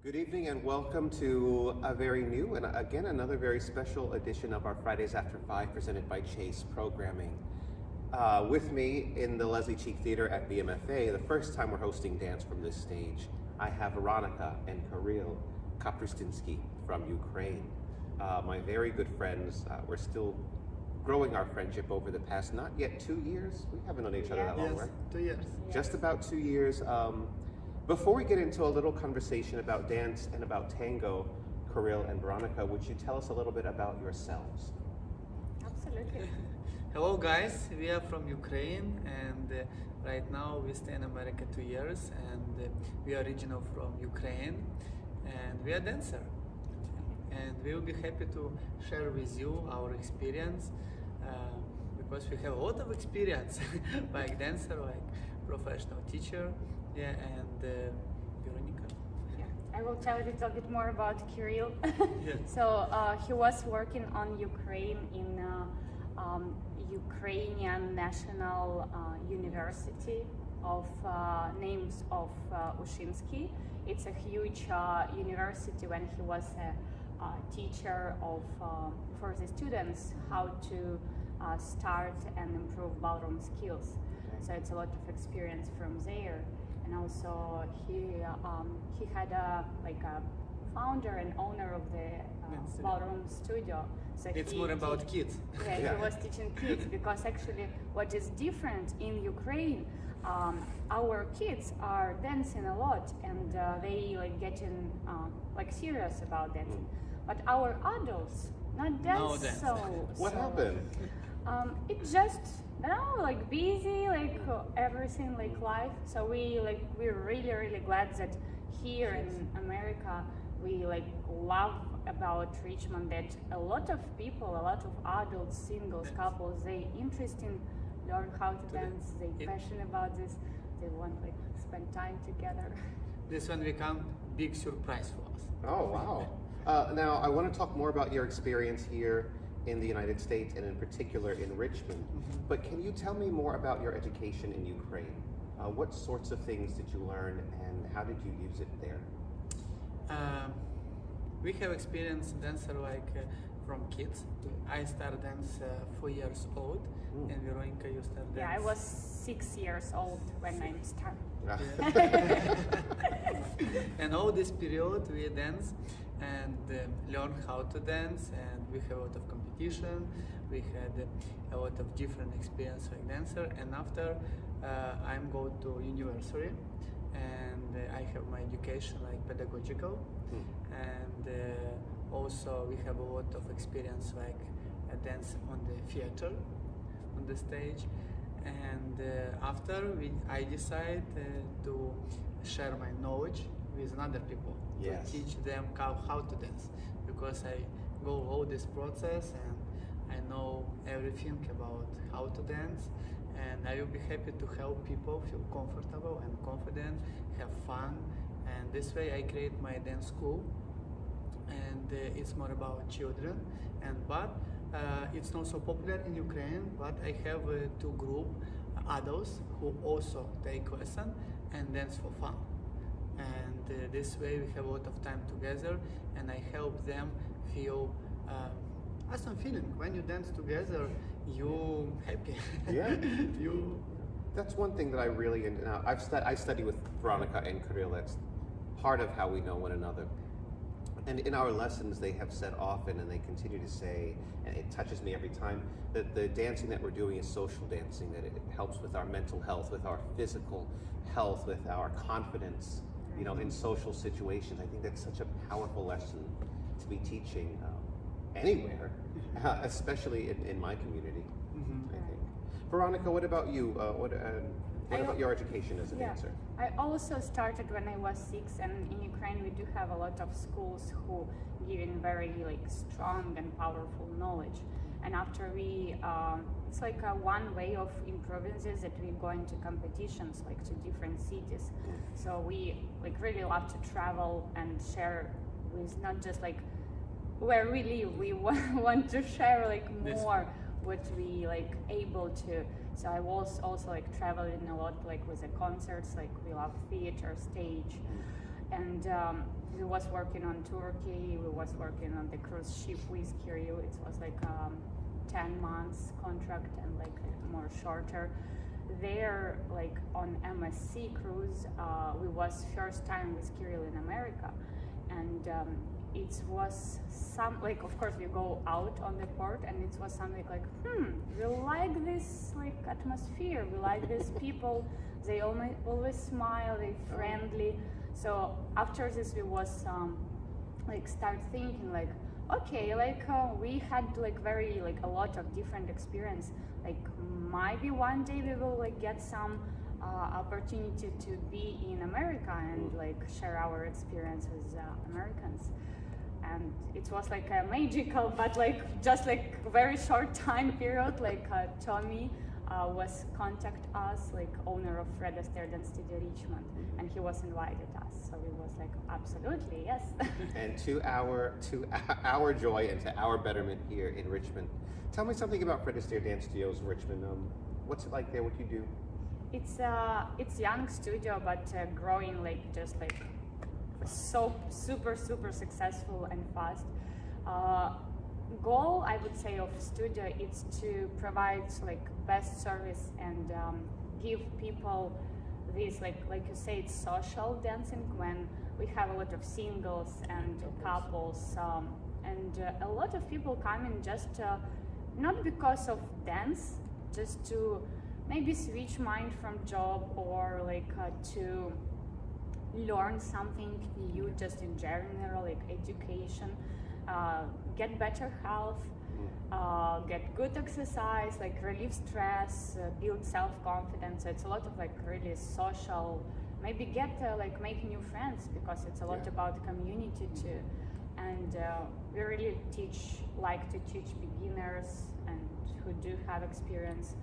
Good evening and welcome to a very new and again another very special edition of our Fridays After 5 presented by Chase programming. With me in the Leslie Cheek Theater at BMFA, the first time we're hosting dance from this stage, I have Veronika and Kyrylo Kapustinskiy from Ukraine. My very good friends. We're still growing our friendship over the past not yet 2 years. We haven't known each other that long, Yes, right? 2 years. Just about 2 years. Before we get into a little conversation about dance and about tango, Kyrylo and Veronika, would you tell us a little bit about yourselves? Absolutely. Hello guys, we are from Ukraine and right now we stay in America 2 years and we are original from Ukraine and we are dancer. And we will be happy to share with you our experience because we have a lot of experience like dancer, like professional teacher. Yeah, and Veronika. Yeah. I will tell you a little bit more about Kyrylo. Yeah. So he was working on Ukraine in Ukrainian National University of names of Ushinsky. It's a huge university when he was a teacher of for the students how to start and improve ballroom skills. So it's a lot of experience from there. And also he had a founder and owner of the ballroom studio. So It's more about kids. Yeah, he was teaching kids because actually what is different in Ukraine, our kids are dancing a lot and they getting serious about dancing. But our adults not dance dance. so. What happened? It just busy everything life. So we're really glad that here in America we love about Richmond that a lot of people, a lot of adults, singles, couples, they interested learn how to dance, they passionate about this, they want spend time together. This one become big surprise for us. Oh, wow. Now, I want to talk more about your experience here in the United States and in particular in Richmond. But can you tell me more about your education in Ukraine? What sorts of things did you learn and how did you use it there? We have experienced dancer from kids. I started dance 4 years old, and Veronika, you started dance. Yeah, I was 6 years old when I started. And all this period we dance and learn how to dance, and we have a lot of competition. We had a lot of different experience like dancer, and after I'm go to university, and I have my education pedagogical, and also we have a lot of experience dance on the theater, on the stage. And after I decide to share my knowledge with other people, Yes. to teach them how to dance, because I go all this process and I know everything about how to dance, and I will be happy to help people feel comfortable and confident, have fun, and this way I create my dance school, and it's more about children, but it's not so popular in Ukraine, but I have two group adults who also take lesson and dance for fun. And this way we have a lot of time together, and I help them feel awesome feeling. When you dance together, you happy. Yeah. you. That's one thing that I really, I study with Veronika and Kyrylo. That's part of how we know one another. And in our lessons, they have said often, and they continue to say, and it touches me every time, that the dancing that we're doing is social dancing, that it helps with our mental health, with our physical health, with our confidence, in social situations. I think that's such a powerful lesson to be teaching anywhere, especially in my community, I think. Veronika, what about you? What about your education as a dancer? I also started when I was 6, and in Ukraine we do have a lot of schools who giving very strong and powerful knowledge. And after we, it's one way of improving this, that we go into competitions to different cities. So we really love to travel and share with not just where we live. We want to share more what we able to. So I was also traveling a lot with the concerts. We love theater, stage, And we was working on Turkey, we was working on the cruise ship with Kyrylo. It was like 10 months contract and like more shorter. There, like on MSC cruise, we was first time with Kyrylo in America, and it was some like, of course we go out on the port, and it was something like, we like this like atmosphere, we like these people, they always smile, they friendly. So after this we was like start thinking like, okay, like we had like very like a lot of different experience, like maybe one day we will like get some opportunity to be in America and like share our experience with Americans. And it was like a magical, but like just like very short time period, like Tommy was contact us, like owner of Astaire Dance Studios Richmond, and he was invited us. So we was like, absolutely, yes. And to our joy and to our betterment here in Richmond. Tell me something about Astaire Dance Studios Richmond. What's it like there? What you do? It's young studio, but growing like just like so super successful and fast. Goal, I would say, of studio is to provide like best service and give people this like you say, it's social dancing when we have a lot of singles and couples, and a lot of people come in just not because of dance, just to maybe switch mind from job or like to learn something new, just in general, like education, get better health, get good exercise, like relieve stress, build self-confidence. So it's a lot of like really social, maybe get like make new friends, because it's a lot about community too. And we really like to teach beginners and who do have experience.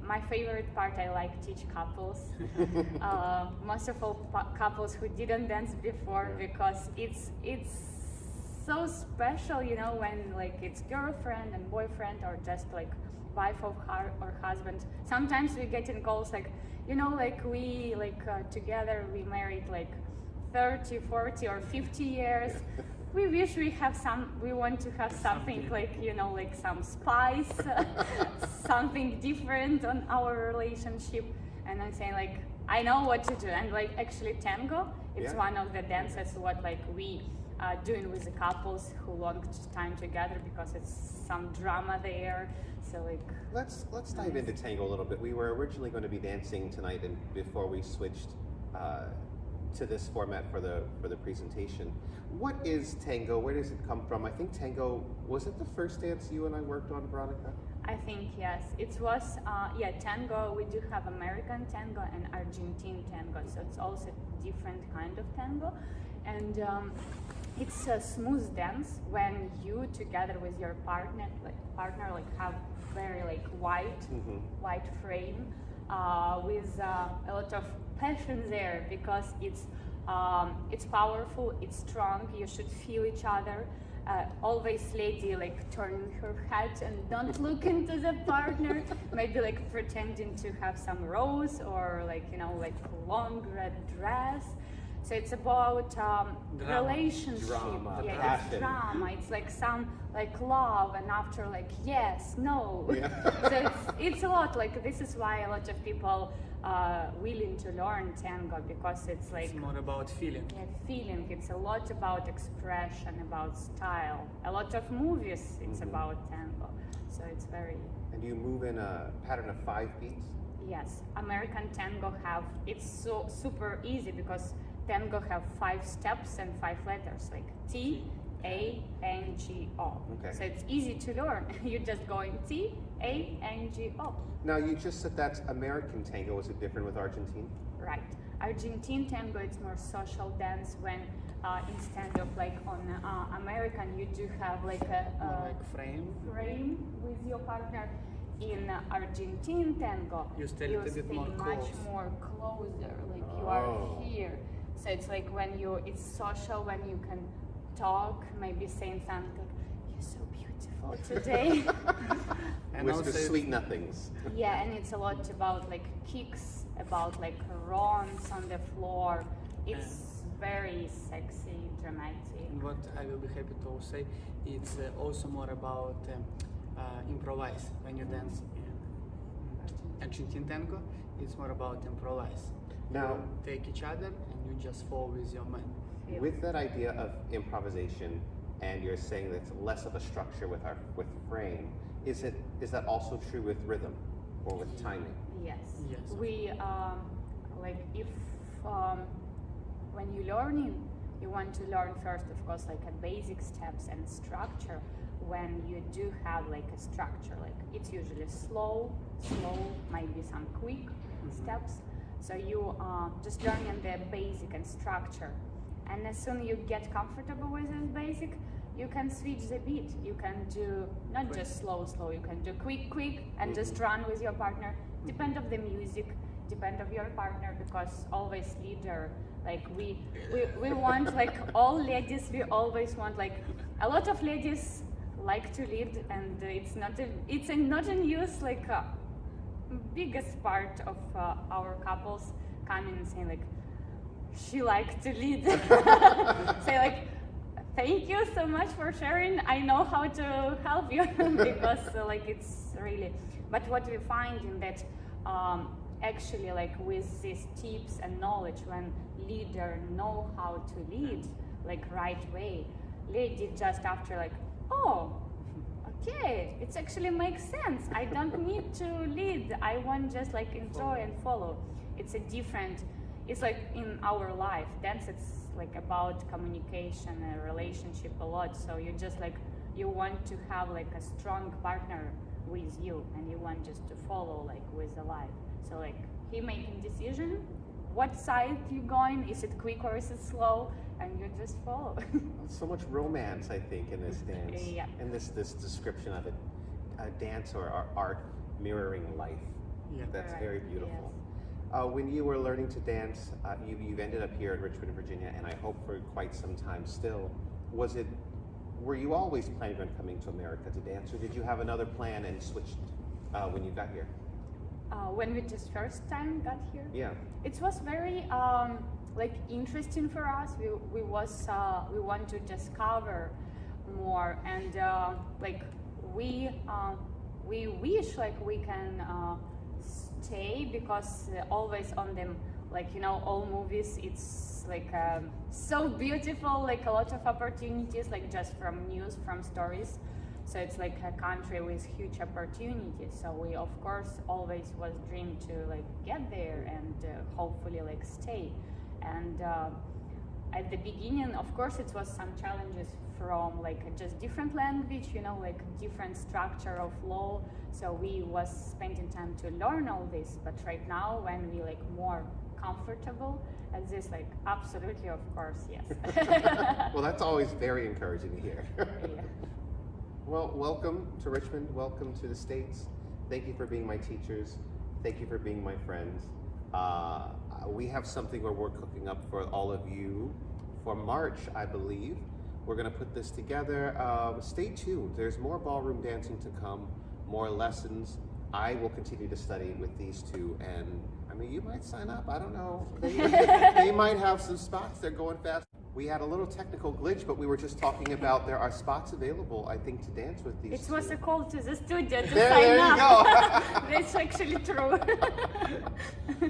My favorite part, I like teach couples. Most of all couples who didn't dance before, because it's so special, you know, when like it's girlfriend and boyfriend, or just like wife of her or husband. Sometimes we get in calls like, you know, like we like together we married like 30, 40 or 50 years. We wish we want to have something like, you know, like some spice, something different on our relationship. And I'm saying like, I know what to do. And like actually tango, it's one of the dances what like we doing with the couples who long time together, because it's some drama there. So like, let's dive into tango a little bit. We were originally going to be dancing tonight, and before we switched to this format for the presentation. What is tango? Where does it come from? I think tango, was it the first dance you and I worked on, Veronika? I think yes. It was tango. We do have American tango and Argentine tango, so it's also different kind of tango. And it's a smooth dance when you together with your partner have very like white frame with a lot of passion there, because it's powerful, it's strong. You should feel each other. Always lady like turning her head and don't look into the partner. Maybe like pretending to have some rose, or like, you know, like long red dress. So it's about relationship, drama, yeah, passion. it's drama. It's like some like love, and after like yes, no. Yeah. So it's a lot. Like this is why a lot of people willing to learn tango, because it's like It's more about feeling. yeah, feeling. It's a lot about expression, about style. A lot of movies. It's about tango. So it's very. And you move in a pattern of 5 beats? Yes, American tango it's so super easy, because tango have 5 steps and 5 letters, like T, A, N, G, O. Okay. So it's easy to learn. You're just going T, A, N, G, O. Now you just said that's American tango. Is it different with Argentine? Right. Argentine tango, it's more social dance, when instead of like on American, you do have like a Like frame. with your partner. In Argentine tango, You stay a little bit more much close. more closer, like you are Oh. here. So it's like when it's social, when you can talk, maybe saying something like, "You're so beautiful today." And Whisper also sweet nothings. Yeah, and it's a lot about like kicks, about like runs on the floor, It's very sexy, dramatic. And what I will be happy to say, it's also more about improvise. When you dance in Argentine tango, it's more about improvise. Now, You take each other and you just fall with your man. with that idea of improvisation, and you're saying that it's less of a structure with frame, is that also true with rhythm or with timing? Yes. Yes. We like if when you learning, you want to learn first, of course, like a basic steps and structure. When you do have like a structure, like it's usually slow, might be some quick steps. So you just learning the basic and structure, and as soon you get comfortable with this basic, you can switch the beat. You can do not just slow, you can do quick, and just run with your partner. Depend of the music, depend of your partner, because always leader, like we want, like all ladies, we always want, like a lot of ladies like to lead, and it's not in use, like biggest part of our couples coming and saying like, she likes to lead. Say like, thank you so much for sharing. I know how to help you because like it's really. But what we find in that actually like with these tips and knowledge, when leader know how to lead like right way, lady just after like, oh, okay, it actually makes sense. I don't need to lead. I want just like enjoy and follow. It's a different. It's like in our life, dance. It's like about communication and relationship a lot. So you just like you want to have like a strong partner with you, and you want just to follow like with the life. So like he making decision, what side you going? Is it quick or is it slow? And you just follow. So much romance, I think, in this dance. Yeah. And this description of it, a dance or art mirroring life. Yeah. That's Correct. very beautiful. Yes. When you were learning to dance, you've ended up here in Richmond, Virginia, and I hope for quite some time still. Were you always planning on coming to America to dance, or did you have another plan and switched when you got here? When we just first time got here, Yeah. it was very like interesting for us. We want to discover more, and like we wish like we can stay, because always on them, like all movies, it's like so beautiful, like a lot of opportunities, like just from news, from stories. So it's like a country with huge opportunities. So we of course always was dream to like get there and hopefully like stay. And at the beginning, of course, it was some challenges from like just different language, like different structure of law. So we was spending time to learn all this. But right now, when we like more comfortable at this, like absolutely, of course, yes. Well, that's always very encouraging to hear. Yeah. Well, welcome to Richmond. Welcome to the States. Thank you for being my teachers. Thank you for being my friends. We have something where we're cooking up for all of you for March, I believe. We're going to put this together. Stay tuned. There's more ballroom dancing to come, more lessons. I will continue to study with these two, and I mean, you might sign up. I don't know. They might have some spots. They're going fast. We had a little technical glitch, but we were just talking about there are spots available, I think, to dance with these It two. was a call to the studio to There sign you up. go. That's actually true.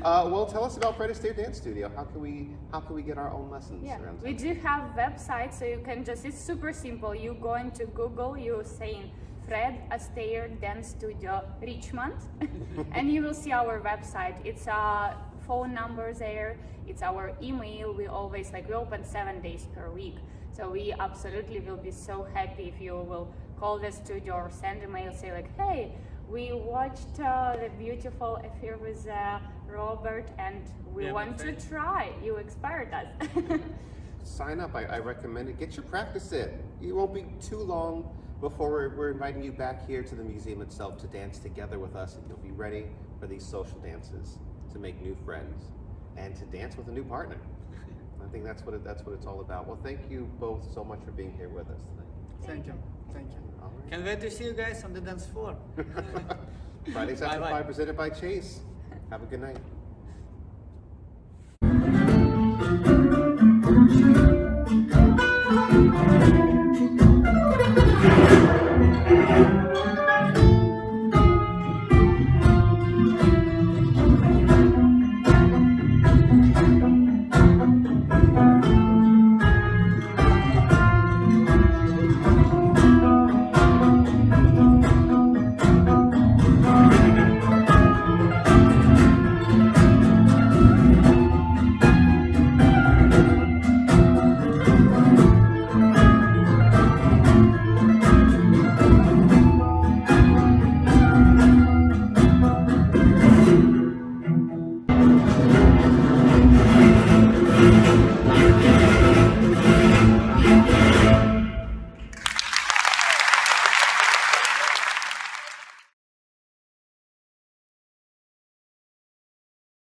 Well, tell us about Astaire Dance Studio. How can we get our own lessons Yeah, around we town? do have website, so you can just, it's super simple. You go into Google, you saying Fred Astaire Dance Studio Richmond, and you will see our website. It's phone number there, it's our email. We always we open 7 days per week. So we absolutely will be so happy if you will call the studio or send a mail, say like, hey, we watched the beautiful affair with Robert, and we want to try. You inspired us. Sign up. I recommend it. Get your practice in. It won't be too long before we're inviting you back here to the museum itself to dance together with us, and you'll be ready for these social dances, to make new friends, and to dance with a new partner. I think that's what it's all about. Well, thank you both so much for being here with us tonight. Thank you. Thank you. All right. Can't wait to see you guys on the dance floor. Fridays after Bye-bye. 5 presented by Chase. Have a good night. Thank you.